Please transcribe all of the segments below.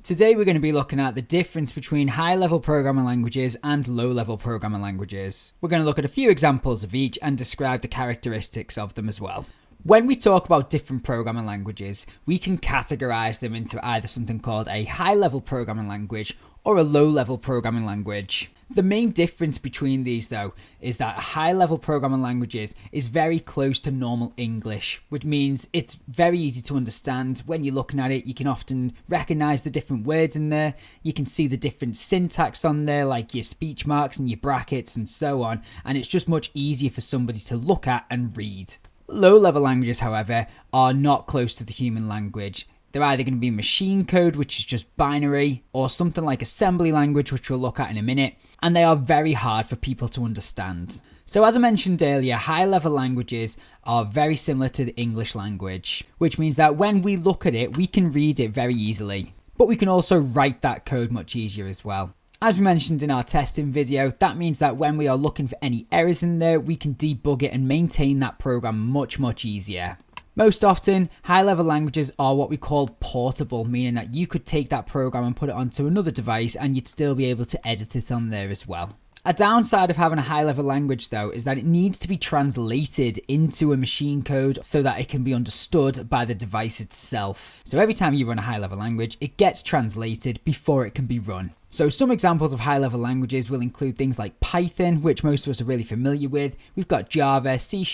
Today we're going to be looking at the difference between high-level programming languages and low-level programming languages. We're going to look at a few examples of each and describe the characteristics of them as well. When we talk about different programming languages, we can categorize them into either something called a high-level programming language or a low-level programming language. The main difference between these, though, is that high-level programming languages is very close to normal English, which means it's very easy to understand. When you're looking at it, you can often recognize the different words in there. You can see the different syntax on there, like your speech marks and your brackets and so on, and it's just much easier for somebody to look at and read. Low-level languages, however, are not close to the human language. They're either going to be machine code, which is just binary, or something like assembly language, which we'll look at in a minute, and they are very hard for people to understand. So as I mentioned earlier, high-level languages are very similar to the English language, which means that when we look at it, we can read it very easily, but we can also write that code much easier as well. As we mentioned in our testing video, that means that when we are looking for any errors in there, we can debug it and maintain that program much easier. Most often, high-level languages are what we call portable, meaning that you could take that program and put it onto another device and you'd still be able to edit it on there as well. A downside of having a high-level language, though, is that it needs to be translated into a machine code so that it can be understood by the device itself. So every time you run a high-level language, it gets translated before it can be run. So some examples of high-level languages will include things like Python, which most of us are really familiar with. We've got Java, C#,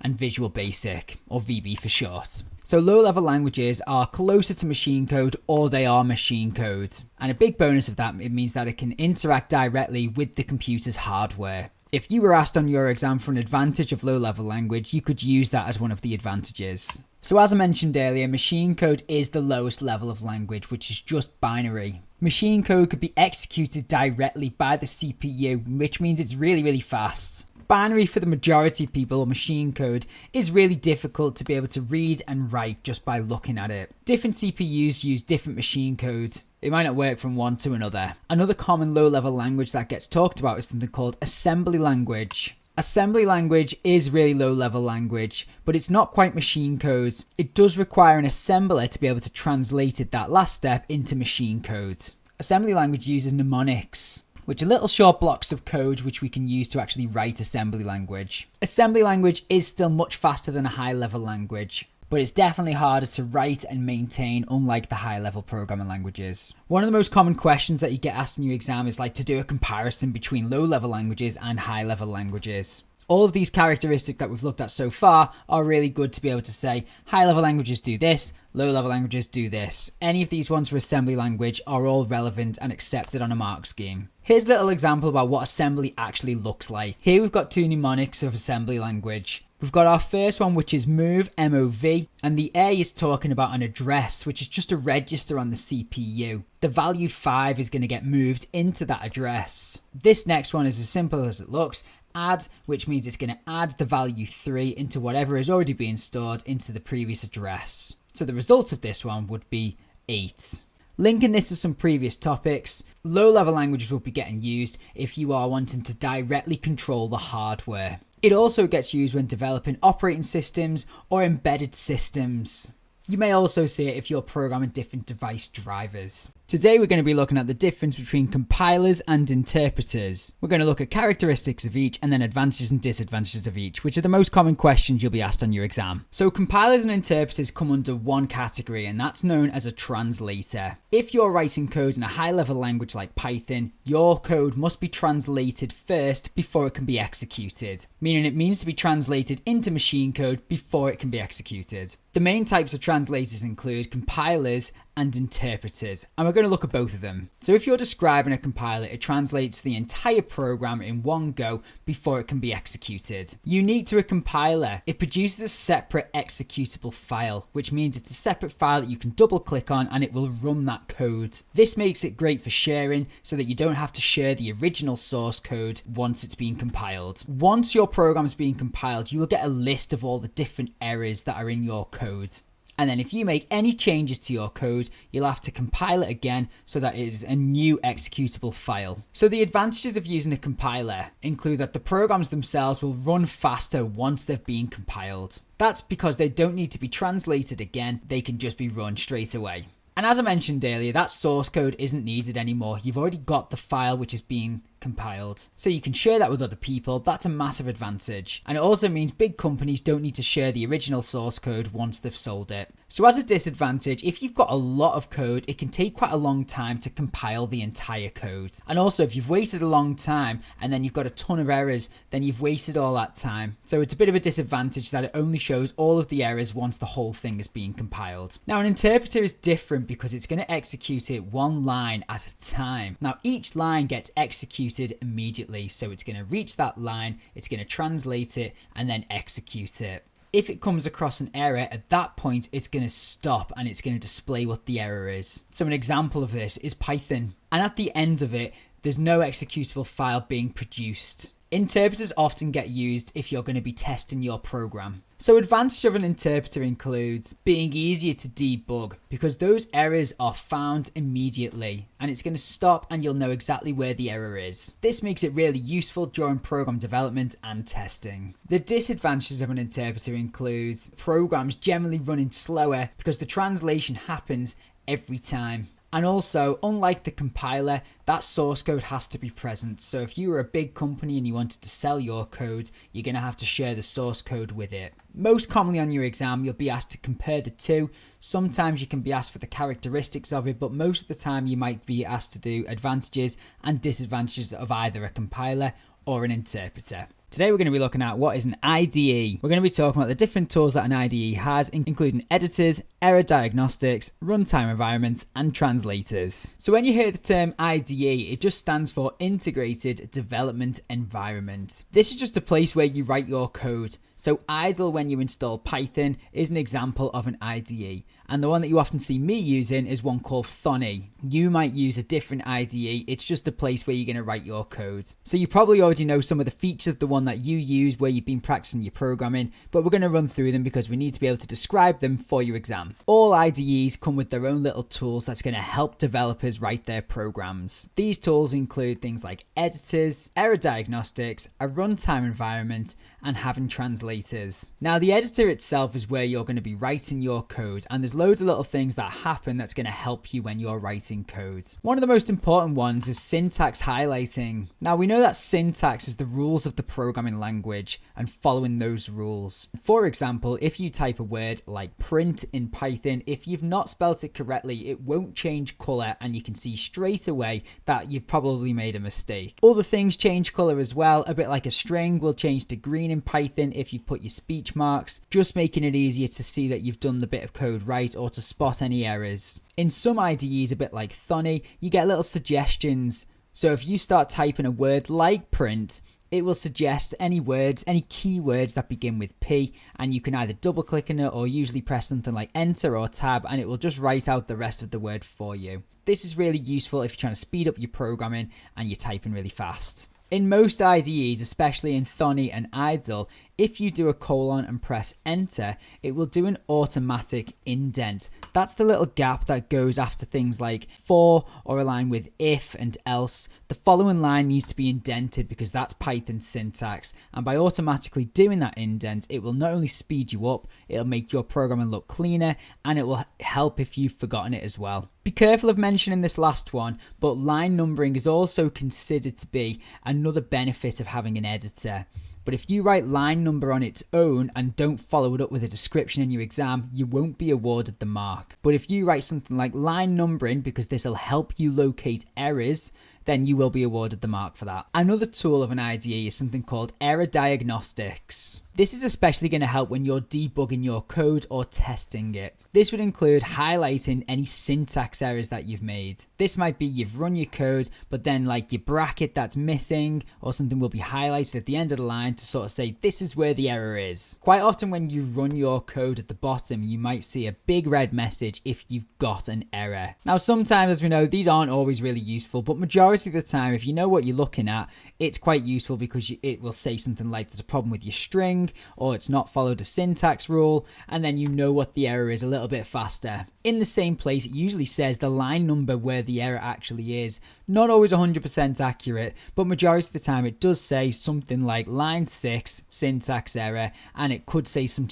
and Visual Basic, or VB for short. So low-level languages are closer to machine code, or they are machine code. And a big bonus of that, it means that it can interact directly with the computer's hardware. If you were asked on your exam for an advantage of low-level language, you could use that as one of the advantages. So as I mentioned earlier, machine code is the lowest level of language, which is just binary. Machine code could be executed directly by the CPU, which means it's really fast. Binary, for the majority of people, or machine code, is really difficult to be able to read and write just by looking at it. Different CPUs use different machine code. It might not work from one to another. Another common low-level language that gets talked about is something called assembly language. Assembly language is really low-level language, but it's not quite machine code. It does require an assembler to be able to translate that last step into machine code. Assembly language uses mnemonics, which are little short blocks of code which we can use to actually write assembly language. Assembly language is still much faster than a high-level language, but it's definitely harder to write and maintain, unlike the high-level programming languages. One of the most common questions that you get asked in your exam is to do a comparison between low-level languages and high-level languages. All of these characteristics that we've looked at so far are really good to be able to say high-level languages do this, low-level languages do this. Any of these ones for assembly language are all relevant and accepted on a mark scheme. Here's a little example about what assembly actually looks like. Here we've got two mnemonics of assembly language. We've got our first one, which is move, M-O-V, and the A is talking about an address, which is just a register on the CPU. The value 5 is going to get moved into that address. This next one is as simple as it looks. Add, which means it's going to add the value 3 into whatever is already being stored into the previous address. So the result of this one would be 8. Linking this to some previous topics, low-level languages will be getting used if you are wanting to directly control the hardware. It also gets used when developing operating systems or embedded systems. You may also see it if you're programming different device drivers. Today we're going to be looking at the difference between compilers and interpreters. We're going to look at characteristics of each and then advantages and disadvantages of each, which are the most common questions you'll be asked on your exam. So compilers and interpreters come under one category, and that's known as a translator. If you're writing code in a high-level language like Python, your code must be translated first before it can be executed, meaning it means to be translated into machine code before it can be executed. The main types of translators include compilers and interpreters, and we're going to look at both of them. So if you're describing a compiler, it translates the entire program in one go before it can be executed. Unique to a compiler, it produces a separate executable file, which means it's a separate file that you can double click on and it will run that code. This makes it great for sharing so that you don't have to share the original source code once it's been compiled. Once your program is being compiled, you will get a list of all the different errors that are in your code. And then if you make any changes to your code, you'll have to compile it again so that it is a new executable file. So the advantages of using a compiler include that the programs themselves will run faster once they've been compiled. That's because they don't need to be translated again, they can just be run straight away. And as I mentioned earlier, that source code isn't needed anymore. You've already got the file which is being compiled. So you can share that with other people. That's a massive advantage. And it also means big companies don't need to share the original source code once they've sold it. So as a disadvantage, if you've got a lot of code, it can take quite a long time to compile the entire code. And also if you've waited a long time and then you've got a ton of errors, then you've wasted all that time. So it's a bit of a disadvantage that it only shows all of the errors once the whole thing is being compiled. Now an interpreter is different because it's going to execute it one line at a time. Now each line gets executed immediately, so it's going to reach that line, it's going to translate it and then execute it. If it comes across an error, at that point it's going to stop and it's going to display what the error is. So an example of this is Python, and at the end of it there's no executable file being produced. Interpreters often get used if you're going to be testing your program. So advantage of an interpreter includes being easier to debug because those errors are found immediately and it's going to stop and you'll know exactly where the error is. This makes it really useful during program development and testing. The disadvantages of an interpreter include programs generally running slower because the translation happens every time. And also, unlike the compiler, that source code has to be present. So if you were a big company and you wanted to sell your code, you're going to have to share the source code with it. Most commonly on your exam, you'll be asked to compare the two. Sometimes you can be asked for the characteristics of it, but most of the time you might be asked to do advantages and disadvantages of either a compiler or an interpreter. Today we're going to be looking at what is an IDE. We're going to be talking about the different tools that an IDE has, including editors, error diagnostics, runtime environments, and translators. So when you hear the term IDE, it just stands for Integrated Development Environment. This is just a place where you write your code. So idle when you install Python is an example of an IDE. And the one that you often see me using is one called Thonny. You might use a different IDE. It's just a place where you're going to write your code. So you probably already know some of the features of the one that you use where you've been practicing your programming, but we're going to run through them because we need to be able to describe them for your exam. All IDEs come with their own little tools that's going to help developers write their programs. These tools include things like editors, error diagnostics, a runtime environment, and having translators. Now the editor itself is where you're going to be writing your code, and there's loads of little things that happen that's going to help you when you're writing code. One of the most important ones is syntax highlighting. Now we know that syntax is the rules of the programming language and following those rules. For example, if you type a word like print in Python, if you've not spelt it correctly, it won't change color and you can see straight away that you've probably made a mistake. Other things change color as well, a bit like a string will change to green in Python if you put your speech marks, just making it easier to see that you've done the bit of code right or to spot any errors. In some IDEs, a bit like Thonny, you get little suggestions. So if you start typing a word like print, it will suggest any words, any keywords that begin with P, and you can either double click on it or usually press something like enter or tab and it will just write out the rest of the word for you. This is really useful if you're trying to speed up your programming and you're typing really fast. In most IDEs, especially in Thonny and idle, if you do a colon and press enter, it will do an automatic indent. That's the little gap that goes after things like for or a line with if and else. The following line needs to be indented because that's Python syntax. And by automatically doing that indent, it will not only speed you up, it'll make your programming look cleaner, and it will help if you've forgotten it as well. Be careful of mentioning this last one, but line numbering is also considered to be another benefit of having an editor. But if you write line number on its own and don't follow it up with a description in your exam, you won't be awarded the mark. But if you write something like line numbering, because this will help you locate errors, then you will be awarded the mark for that. Another tool of an IDE is something called error diagnostics. This is especially going to help when you're debugging your code or testing it. This would include highlighting any syntax errors that you've made. This might be you've run your code, but then like your bracket that's missing or something will be highlighted at the end of the line to sort of say this is where the error is. Quite often when you run your code at the bottom, you might see a big red message if you've got an error. Now sometimes, as we know, these aren't always really useful, but majority of the time, if you know what you're looking at, it's quite useful because it will say something like there's a problem with your string or it's not followed a syntax rule, and then you know what the error is a little bit faster. In the same place, it usually says the line number where the error actually is. Not always 100% accurate, but majority of the time it does say something like line 6 syntax error, and it could say some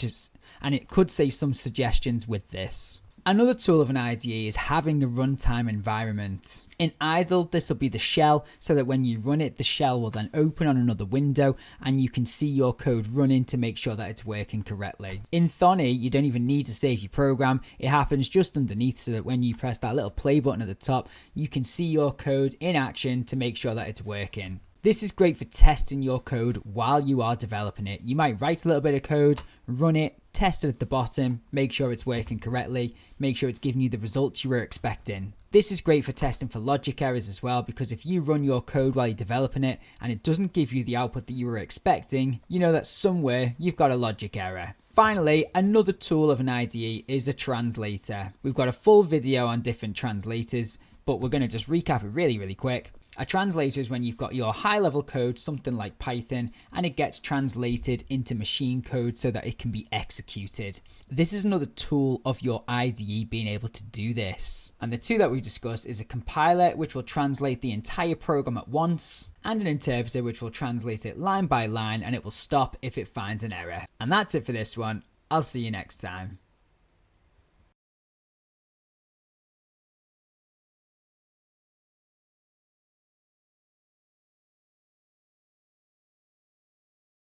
suggestions with this. Another tool of an IDE is having a runtime environment. In idle, this will be the shell, so that when you run it, the shell will then open on another window and you can see your code running to make sure that it's working correctly. In Thonny, you don't even need to save your program. It happens just underneath, so that when you press that little play button at the top, you can see your code in action to make sure that it's working. This is great for testing your code while you are developing it. You might write a little bit of code, run it, test it at the bottom, make sure it's working correctly, make sure it's giving you the results you were expecting. This is great for testing for logic errors as well, because if you run your code while you're developing it and it doesn't give you the output that you were expecting, you know that somewhere you've got a logic error. Finally, another tool of an IDE is a translator. We've got a full video on different translators, but we're going to just recap it really quick. A translator is when you've got your high-level code, something like Python, and it gets translated into machine code so that it can be executed. This is another tool of your IDE being able to do this. And the two that we discussed is a compiler, which will translate the entire program at once, and an interpreter, which will translate it line by line, and it will stop if it finds an error. And that's it for this one. I'll see you next time.